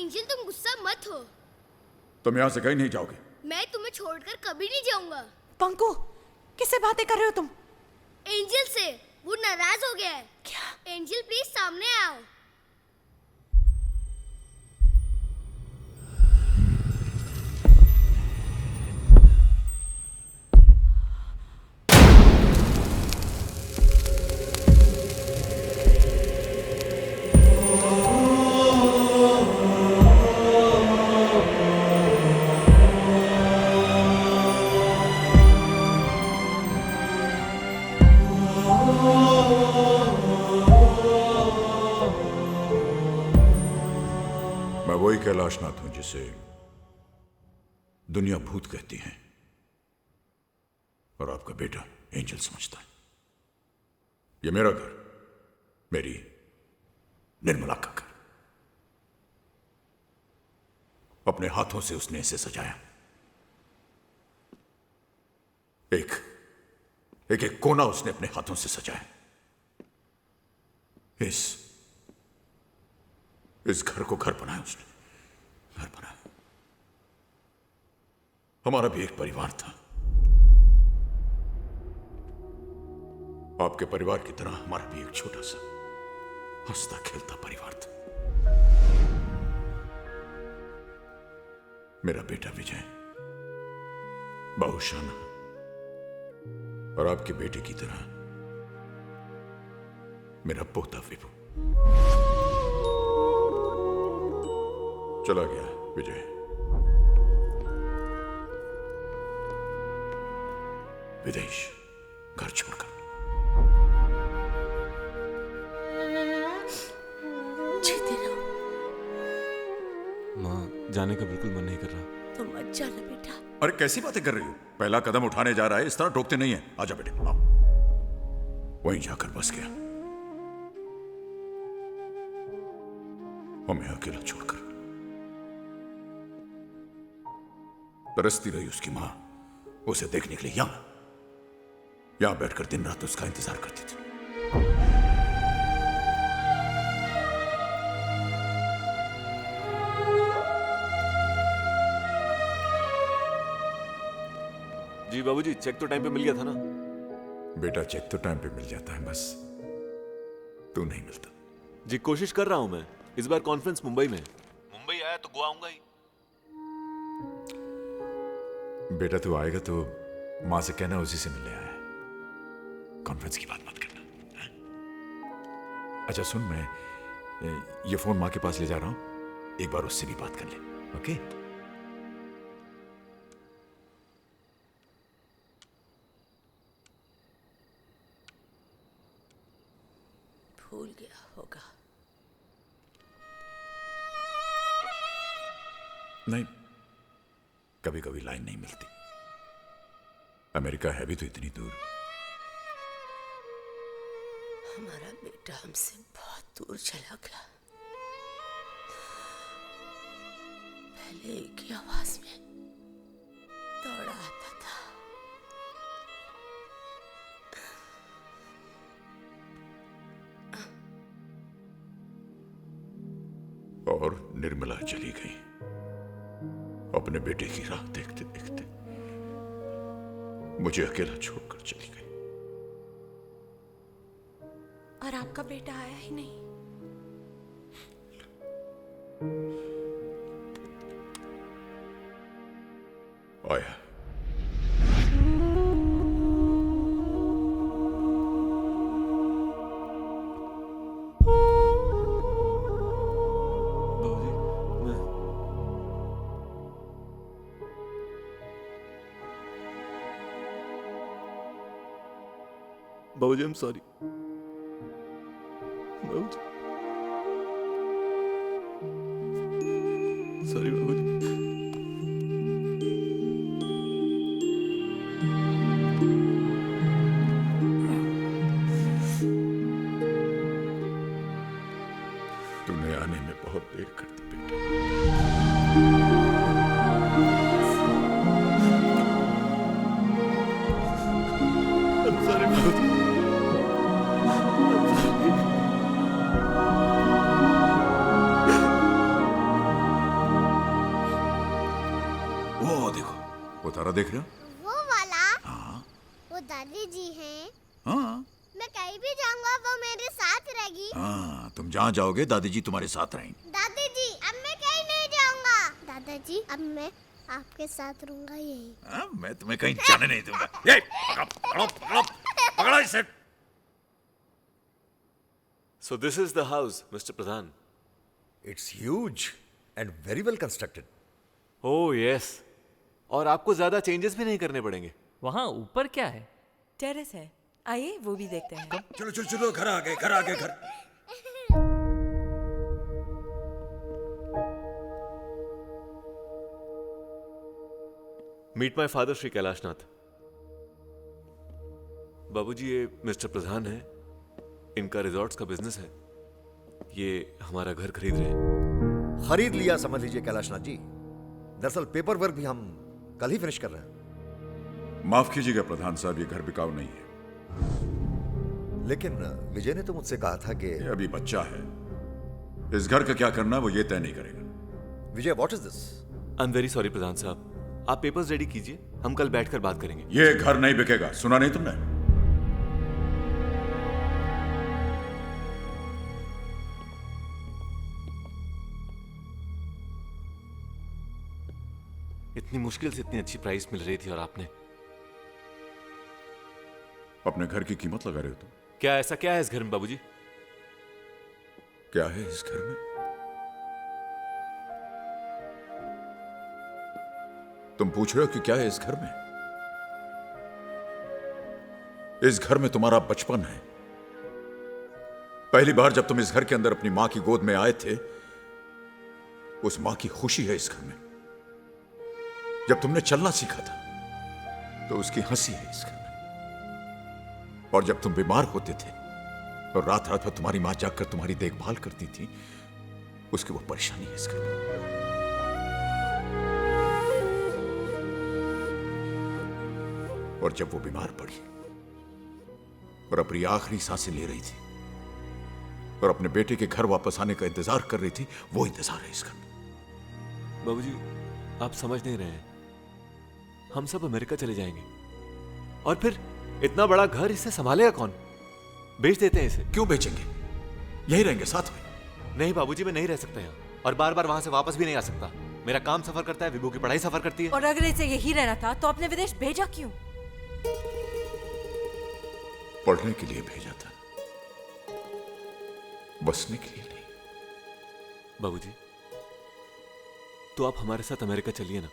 Angel तुम गुस्सा मत हो। तुम यहाँ से कहीं नहीं जाओगे। मैं तुम्हें छोड़कर कभी नहीं जाऊंगा। पंकु, किससे बातें कर रहे हो तुम? एंजल से। वो नाराज हो गया है। क्या? एंजल प्लीज सामने आओ। मैं वही कैलाशनाथ हूं जिसे दुनिया भूत कहती है और आपका बेटा एंजल समझता है। ये मेरा घर, मेरी निर्मला का घर। अपने हाथों से उसने इसे सजाया। एक एक एक कोना उसने अपने हाथों से सजाया। इस घर को घर बनाया उसने, घर बनाया। हमारा भी एक परिवार था। आपके परिवार की तरह हमारा भी एक छोटा सा हंसता खेलता परिवार था। मेरा बेटा विजय बहुशाना और आपके बेटे की तरह मेरा पोता विभू। चला गया विजय। विदेश, घर छोड़कर। जीते रहो। माँ, जाने का बिल्कुल मन नहीं कर रहा। तुम मत जाना बेटा। अरे कैसी बातें कर रही हो? पहला कदम उठाने जा रहा है, इस तरह टोकते नहीं है। आजा बेटे, आओ। वहीं जाकर बस गया, हमें अकेला छोड़कर। तरसती रही उसकी मां उसे देखने के लिए। यहां बैठकर दिन रात उसका इंतजार करती थी। जी बाबूजी, चेक तो टाइम पे मिल गया था ना? बेटा, चेक तो टाइम पे मिल जाता है, बस तू नहीं मिलता। जी कोशिश कर रहा हूं मैं। इस बार कॉन्फ्रेंस मुंबई में। मुंबई आया तो गोवा आऊंगा ही। बेटा तू आएगा तो मां से कहना उसी से मिलने आया है। कॉन्फ्रेंस की बात मत करना, है? अच्छा सुन, मैं ये फोन मां के पास ले जा रहा हूं, एक बार उससे भी बात कर ले, ओके? भूल गया होगा। नहीं, कभी कभी लाइन नहीं मिलती। अमेरिका है भी तो इतनी दूर। हमारा बेटा हमसे बहुत दूर चला गया। पहले एक ही आवाज में दौड़ा आता था। और निर्मला चली गई अपने बेटे की राह देखते देखते। मुझे अकेला छोड़कर चली गई। और आपका बेटा आया ही नहीं। आया। बाबूजी, मैं बाबूजी, I'm sorry। बाबूजी, सॉरी बाबूजी। तूने आने में बहुत देर कर दी बेटे। I'm sorry बाबूजी। I'm sorry। वो देखो, वो तारा देख रहे हो? वो वाला हाँ वो दादी जी हैं। हाँ मैं कहीं भी जाऊंगा वो मेरे साथ रहेगी। हाँ, तुम जहाँ जाओगे दादी जी तुम्हारे साथ रहेंगी। दादी जी अब मैं कहीं नहीं जाऊंगा। दादाजी अब मैं आपके साथ रहूंगा यही। हाँ, मैं तुम्हें कहीं जाने नहीं दूंगा। ये पकड़ो पकड़ो पकड़ो इसे। So this is the house, Mr. Pradhan. It's huge and very well constructed. Oh yes. और आपको ज्यादा चेंजेस भी नहीं करने पड़ेंगे। वहाँ ऊपर क्या है? टेरेस है, आइए वो भी देखते हैं। चलो चलो चलो, घर आ गए घर आ गए घर। Meet my father Shri Kailashnath. बाबूजी, ये मिस्टर प्रधान है, इनका रिजॉर्ट्स का बिजनेस है। ये हमारा घर खरीद रहे हैं। खरीद लिया समझ लीजिए कैलाशनाथ जी। दरअसल पेपर वर्क भी हम कल ही फिनिश कर रहे हैं। माफ कीजिएगा प्रधान साहब, ये घर बिकाऊ नहीं है। लेकिन विजय ने तो मुझसे कहा था कि ये अभी बच्चा है, इस घर का क्या करना वो ये तय नहीं करेगा। Vijay what is this? I am very sorry प्रधान साहब, आप पेपर्स रेडी कीजिए, हम कल बैठकर बात करेंगे। ये घर नहीं बिकेगा, सुना नहीं तुमने? इतनी मुश्किल से इतनी अच्छी प्राइस मिल रही थी और आपने। अपने घर की कीमत लगा रहे हो तुम? क्या ऐसा क्या है इस घर में बाबूजी? क्या है इस घर में? तुम पूछ रहे हो कि क्या है इस घर में? इस घर में तुम्हारा बचपन है। पहली बार जब तुम इस घर के अंदर अपनी मां की गोद में आए थे, उस मां की खुशी है इस घर में। जब तुमने चलना सीखा था तो उसकी हंसी है इस घर में। और जब तुम बीमार होते थे और रात रात भर तुम्हारी मां जागकर तुम्हारी देखभाल करती थी, उसकी वो परेशानी है इस घर में। और जब वो बीमार पड़ी और अपनी आखिरी सांसें ले रही थी और अपने बेटे के घर वापस आने का इंतजार कर रही थी, वो इंतजार है इस घर में। बाबूजी, आप समझ नहीं रहे हैं, हम सब अमेरिका चले जाएंगे और फिर इतना बड़ा घर इसे संभालेगा कौन? बेच देते हैं इसे। क्यों बेचेंगे? यही रहेंगे साथ में। नहीं बाबूजी, मैं नहीं रह सकता यहाँ और बार बार वहां से वापस भी नहीं आ सकता। मेरा काम सफर करता है, विभू की पढ़ाई सफर करती है। और अगर इसे यही रहना था तो आपने विदेश भेजा क्यों? पढ़ने के लिए भेजा था, बसने के लिए नहीं। बाबूजी, तो आप हमारे साथ अमेरिका चलिए ना।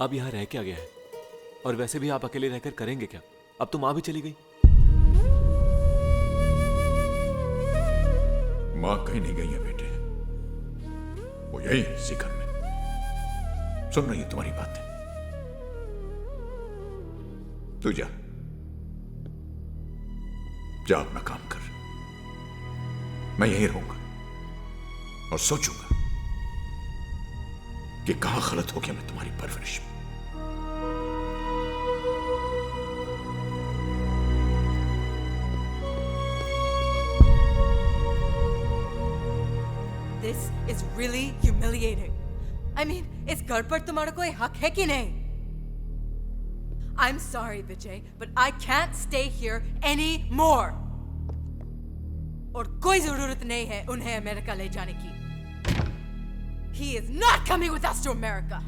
अब यहाँ रह के आ गया है और वैसे भी आप अकेले रहकर करेंगे क्या? अब तो माँ भी चली गई। मां कहीं नहीं गई है बेटे, वो यही है इसी घर में। सुन रही है तुम्हारी बातें। तू जा जा, अपना काम कर। मैं यहीं रहूंगा और सोचूंगा कि कहां गलत हो गया मैं तुम्हारी परवरिश में। This is really humiliating. I mean, इस घर पर तुम्हारा कोई हक है कि नहीं? I'm sorry, Vijay, but I can't stay here anymore. और कोई जरूरत नहीं है उन्हें अमेरिका ले जाने की. He is not coming with us to America.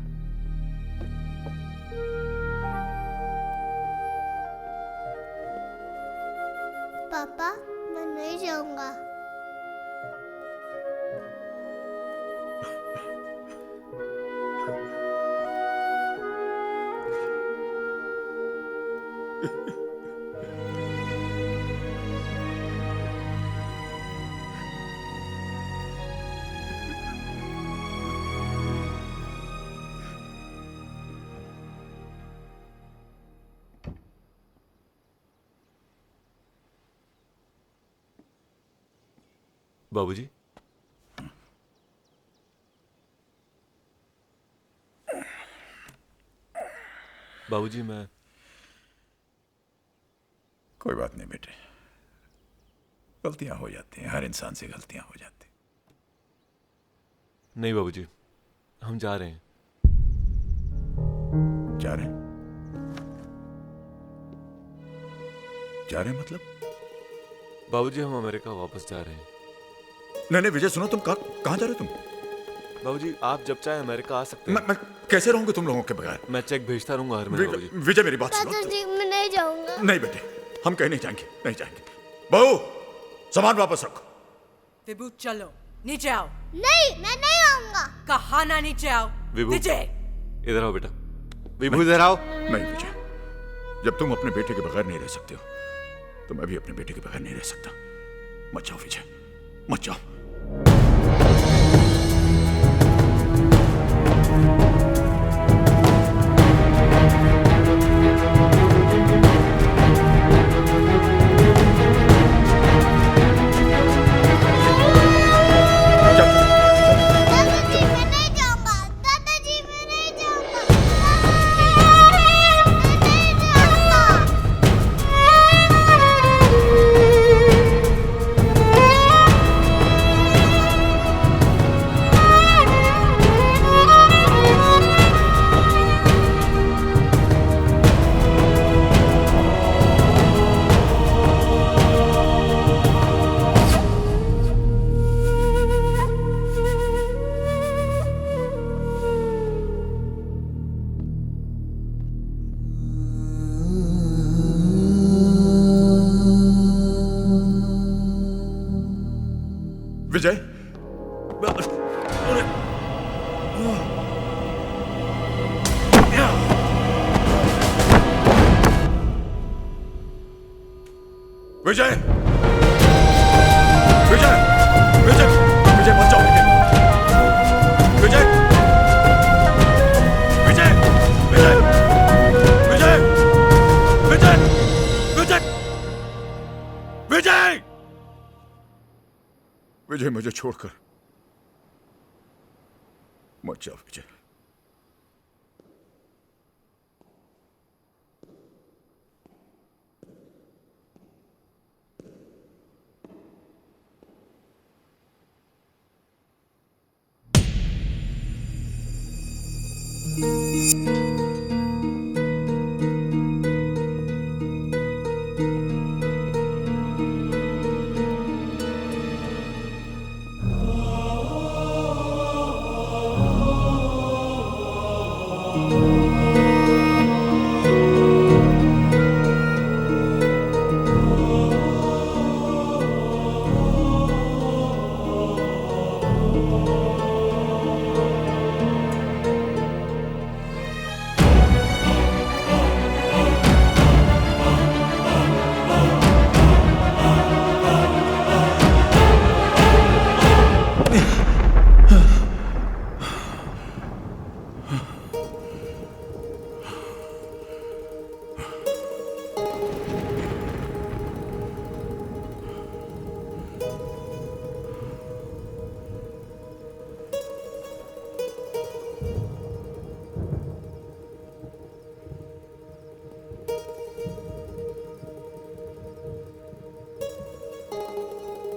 पापा मैं नहीं जाऊंगा। बाबूजी, बाबूजी मैं। कोई बात नहीं बेटे, गलतियां हो जाती हैं, हर इंसान से गलतियां हो जाती। नहीं बाबूजी, हम जा रहे हैं। जा रहे हैं? जा रहे हैं मतलब? बाबूजी हम अमेरिका वापस जा रहे हैं। नहीं विजय सुनो, तुम कहाँ जा रहे हो तुम? बाबूजी आप जब चाहे अमेरिका आ सकते हैं। मैं कैसे रहूंगा तुम लोगों के बगैर? मैं चेक भेजता रहूंगा हर महीने बाबूजी। विजय मेरी बात सुनो। दादाजी मैं नहीं जाऊंगा। नहीं बेटे, हम कहीं नहीं जाएंगे, नहीं जाएंगे। बहू सामान वापस रखो। विभू चलो नीचे आओ। नहीं मैं नहीं आऊंगा। कहा ना नीचे आओ। विभू। विजय इधर आओ बेटा। विभू इधर आओ। नहीं विजय, जब तुम अपने बेटे के बगैर नहीं रह सकते हो तो मैं भी अपने बेटे के बगैर नहीं रह सकता। मत जाओ विजय, मत जाओ। दादाजी मैं नहीं जाऊंगा। दादाजी मैं नहीं जाऊंगा। विजय, विजय, विजय, विजय, विजय मत जाओ बेटे। विजय, विजय, विजय, विजय, विजय, विजय, विजय, विजय मुझे छोड़कर मत जाओ विजय।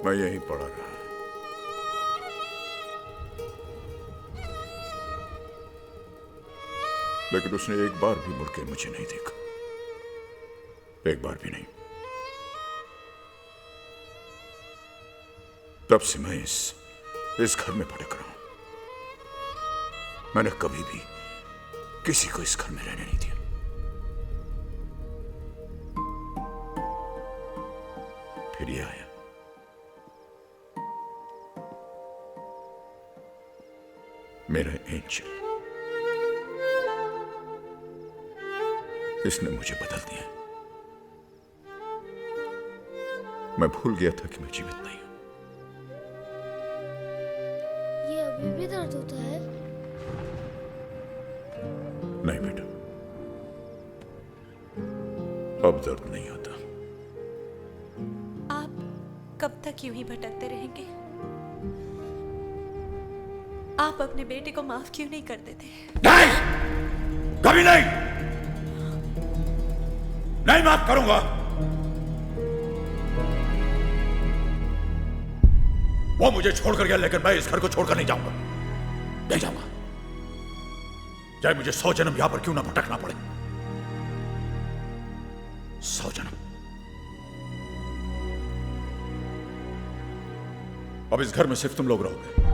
मैं यहीं पड़ा रहा। लेकिन उसने एक बार भी मुड़ के मुझे नहीं देखा, एक बार भी नहीं। तब से मैं इस घर में भटक रहा हूं। मैंने कभी भी किसी को इस घर में रहने नहीं दिया। फिर ये आया, मेरा एंजल। इसने मुझे बदल दिया। मैं भूल गया था कि मैं जीवित नहीं हूं। ये अभी भी दर्द होता है? नहीं बेटा, अब दर्द नहीं होता। आप कब तक यूं ही भटकते रहेंगे? आप अपने बेटे को माफ क्यों नहीं कर देते? नहीं, कभी नहीं, नहीं माफ करूंगा। वो मुझे छोड़कर गया, लेकिन मैं इस घर को छोड़कर नहीं जाऊंगा, नहीं जाऊंगा। चाहे मुझे 100 जन्म यहां पर क्यों ना भटकना पड़े, 100 जन्म। अब इस घर में सिर्फ तुम लोग रहोगे।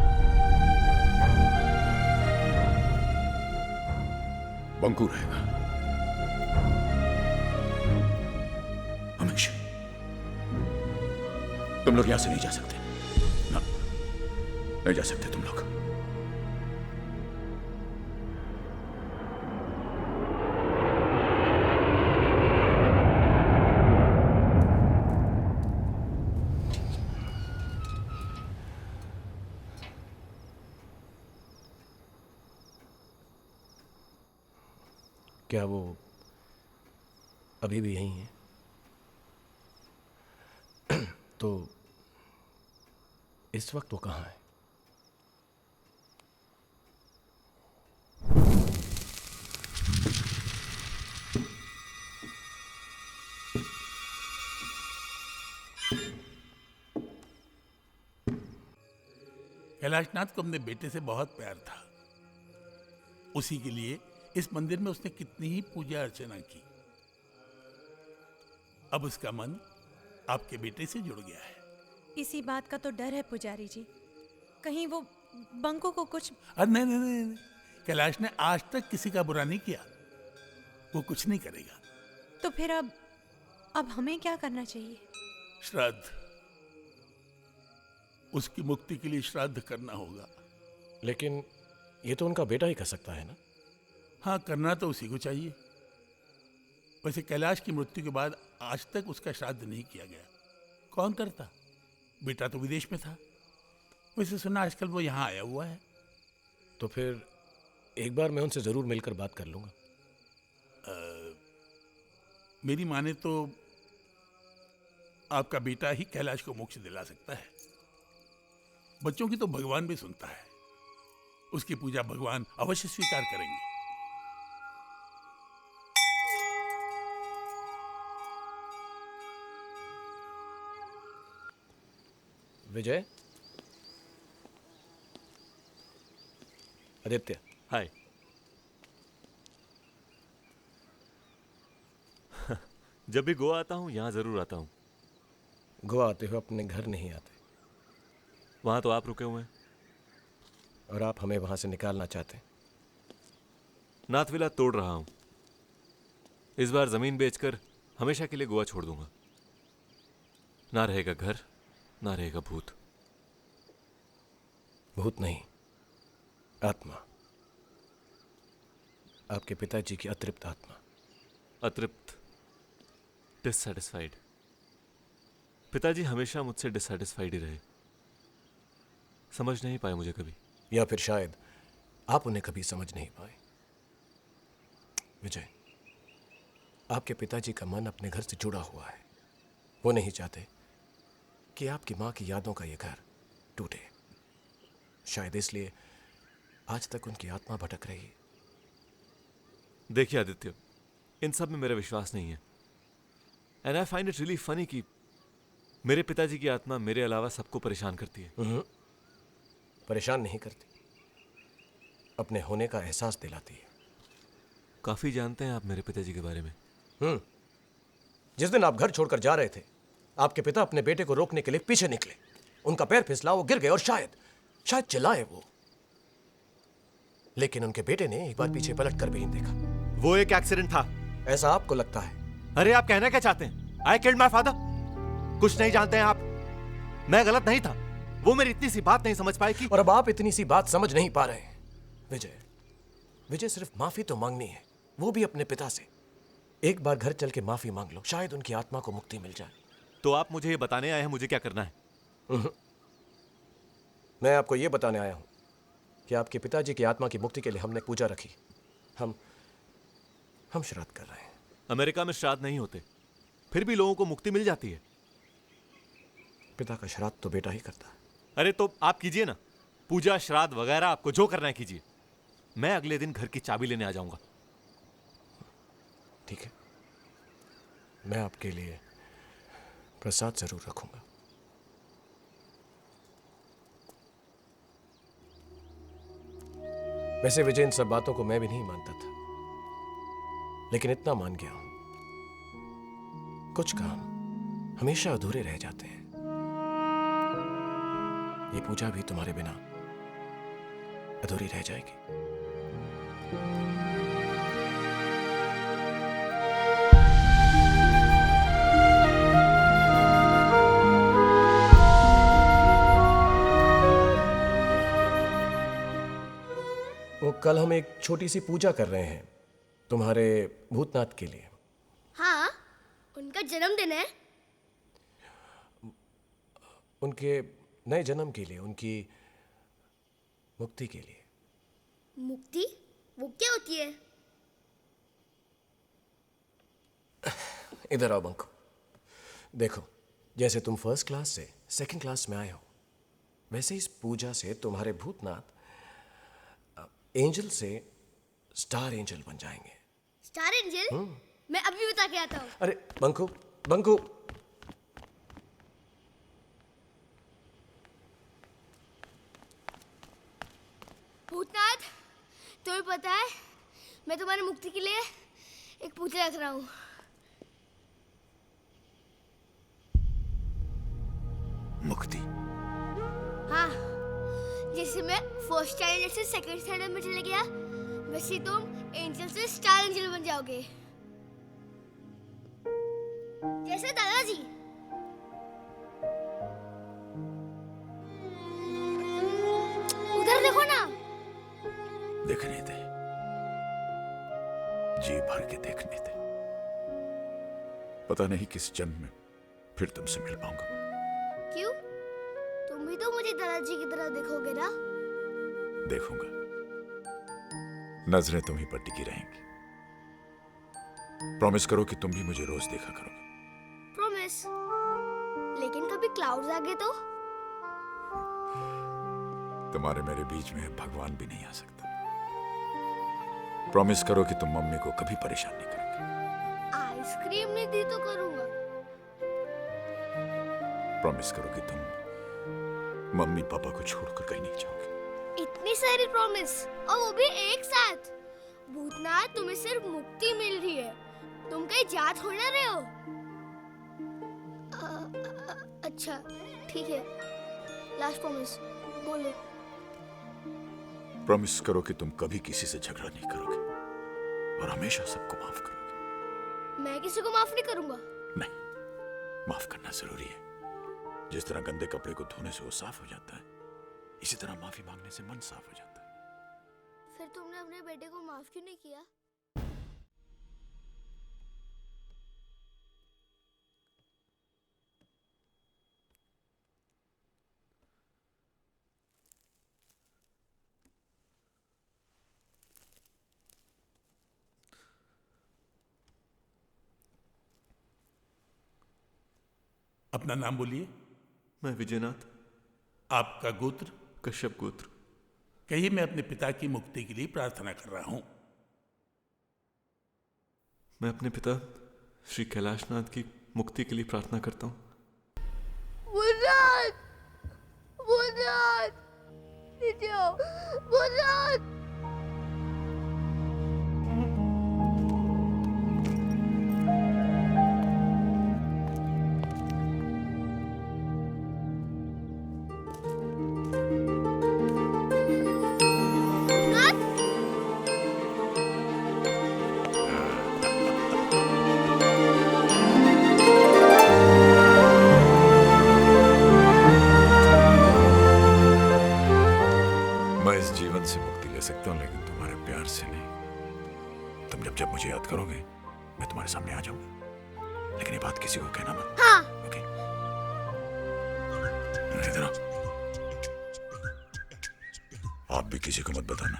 बंकू रहेगा हमेशा। तुम लोग यहां से नहीं जा सकते ना, नहीं जा सकते तुम लोग। क्या वो अभी भी यहीं है? तो इस वक्त वो कहाँ है? कैलाशनाथ को अपने बेटे से बहुत प्यार था। उसी के लिए इस मंदिर में उसने कितनी ही पूजा अर्चना की। अब उसका मन आपके बेटे से जुड़ गया है। इसी बात का तो डर है पुजारी जी, कहीं वो बंकू को कुछ। अरे नहीं नहीं नहीं नहीं, कैलाश ने आज तक किसी का बुरा नहीं किया, वो कुछ नहीं करेगा। तो फिर अब हमें क्या करना चाहिए? श्राद्ध, उसकी मुक्ति के लिए श्राद्ध करना होगा। लेकिन ये तो उनका बेटा ही कर सकता है ना? हाँ, करना तो उसी को चाहिए। वैसे कैलाश की मृत्यु के बाद आज तक उसका श्राद्ध नहीं किया गया। कौन करता? बेटा तो विदेश में था। वैसे सुना आजकल वो यहाँ आया हुआ है। तो फिर एक बार मैं उनसे जरूर मिलकर बात कर लूंगा। मेरी माने तो आपका बेटा ही कैलाश को मोक्ष दिला सकता है। बच्चों की तो भगवान भी सुनता है। उसकी पूजा भगवान अवश्य स्वीकार करेंगे। विजय, आदित्य, हाय। जब भी गोवा आता हूँ यहाँ जरूर आता हूँ। गोवा आते हुए अपने घर नहीं आते, वहाँ तो आप रुके हुए हैं। और आप हमें वहां से निकालना चाहते हैं। नाथविला तोड़ रहा हूँ। इस बार जमीन बेचकर हमेशा के लिए गोवा छोड़ दूंगा। ना रहेगा घर, ना रहेगा भूत। भूत नहीं, आत्मा। आपके पिताजी की अतृप्त आत्मा। अतृप्त, डिससैटिस्फाइड। पिताजी हमेशा मुझसे डिससैटिस्फाइड ही रहे। समझ नहीं पाए मुझे कभी। या फिर शायद आप उन्हें कभी समझ नहीं पाए। विजय, आपके पिताजी का मन अपने घर से जुड़ा हुआ है। वो नहीं चाहते कि आपकी मां की यादों का ये घर टूटे। शायद इसलिए आज तक उनकी आत्मा भटक रही है। देखिए आदित्य, इन सब में मेरा विश्वास नहीं है। And I find it really funny कि मेरे पिताजी की आत्मा मेरे अलावा सबको परेशान करती है। परेशान नहीं करती, अपने होने का एहसास दिलाती है। काफी जानते हैं आप मेरे पिताजी के बारे में। जिस दिन आप घर छोड़कर जा रहे थे, आपके पिता अपने बेटे को रोकने के लिए पीछे निकले। उनका पैर फिसला, वो गिर गए और शायद चिल्लाए वो। लेकिन उनके बेटे ने एक बार पीछे पलट कर भी नहीं देखा। वो एक एक्सीडेंट था। ऐसा आपको लगता है? अरे आप कहना क्या चाहते हैं? I killed my father. कुछ नहीं जानते हैं आप। मैं गलत नहीं था, वो मेरी इतनी सी बात नहीं समझ पाए कि। और अब आप इतनी सी बात समझ नहीं पा रहे हैं। विजय, सिर्फ माफी तो मांगनी है, वो भी अपने पिता से। एक बार घर चल के माफी मांग लो, शायद उनकी आत्मा को मुक्ति मिल जाए। तो आप मुझे ये बताने आए हैं मुझे क्या करना है? मैं आपको ये बताने आया हूं कि आपके पिताजी की आत्मा की मुक्ति के लिए हमने पूजा रखी। हम श्राद्ध कर रहे हैं। अमेरिका में श्राद्ध नहीं होते, फिर भी लोगों को मुक्ति मिल जाती है। पिता का श्राद्ध तो बेटा ही करता है। अरे तो आप कीजिए ना, पूजा श्राद्ध वगैरह आपको जो करना है कीजिए। मैं अगले दिन घर की चाबी लेने आ जाऊंगा। ठीक है, मैं आपके लिए प्रसाद जरूर रखूंगा। वैसे विजय, इन सब बातों को मैं भी नहीं मानता था, लेकिन इतना मान गया हूं, कुछ काम हमेशा अधूरे रह जाते हैं। ये पूजा भी तुम्हारे बिना अधूरी रह जाएगी। वो कल हम एक छोटी सी पूजा कर रहे हैं तुम्हारे भूतनाथ के लिए। हाँ, उनका जन्मदिन है। उनके नए जन्म के लिए, उनकी मुक्ति के लिए। मुक्ति? वो क्या होती है? इधर आओ बंको। देखो, जैसे तुम फर्स्ट क्लास से सेकंड क्लास में आए हो, वैसे इस पूजा से तुम्हारे भूतनाथ एंजल से स्टार एंजल बन जाएंगे। Star angel? मैं अभी बता के आता हूँ। अरे बंको, बंको, भूतनाथ, तुम्हें पता है मैं तुम्हारी मुक्ति के लिए एक पूजा रख रहा हूँ। मुक्ति? हाँ, जैसे मैं फर्स्ट स्टैंडर्ड से सेकंड स्टैंडर्ड में चले गया, वैसे तुम एंजल से स्टार एंजल बन जाओगे, जैसे दादाजी। उधर देखो ना। देखने दे, जी भर के देखने दे। पता नहीं किस जन्म में फिर तुमसे मिल पाऊंगा। क्यों? तुम भी तो मुझे दादाजी की तरह देखोगे ना? देखूंगा, नजरें तुम्हीं पर टिकी रहेंगी। प्रॉमिस करो कि तुम भी मुझे रोज देखा करोगे। प्रॉमिस। लेकिन कभी क्लाउड्स आ गए तो? तुम्हारे मेरे बीच में भगवान भी नहीं आ सकता। प्रॉमिस करो कि तुम मम्मी को कभी परेशान नहीं करोगे। आइसक्रीम नहीं दी तो करूंगा। प्रॉमिस करो कि तुम मम्मी पापा को छोड़कर कहीं नहीं जाओगे। इतनी सारी प्रॉमिस, और वो भी एक साथ। भूतनाथ, तुम्हें सिर्फ मुक्ति मिल रही है, तुम कहीं जा थोड़ी ना रहे हो। अच्छा ठीक है, लास्ट प्रॉमिस बोलो। प्रॉमिस करो कि तुम कभी किसी से झगड़ा नहीं करोगे और हमेशा सबको माफ करोगे। मैं किसी को माफ नहीं करूंगा। नहीं, माफ करना जरूरी है। जिस तरह गंदे कपड़े को धोने से वो साफ हो जाता है, इसी तरह माफी मांगने से मन साफ हो जाता है। फिर तुमने अपने बेटे को माफ क्यों नहीं किया? अपना नाम बोलिए। मैं विजयनाथ। आपका गोत्र? कश्यप गोत्र। कहिए, मैं अपने पिता की मुक्ति के लिए प्रार्थना कर रहा हूं। मैं अपने पिता श्री कैलाशनाथ की मुक्ति के लिए प्रार्थना करता हूँ। भूतनाथ! भूतनाथ! नीचे आओ। भूतनाथ! मैं इस जीवन से मुक्ति ले सकता हूँ, लेकिन तुम्हारे प्यार से नहीं। तुम जब मुझे याद करोगे, मैं तुम्हारे सामने आ जाऊंगा, लेकिन ये बात किसी को कहना मत। हाँ। ओके? इधर आओ। आप भी किसी को मत बताना।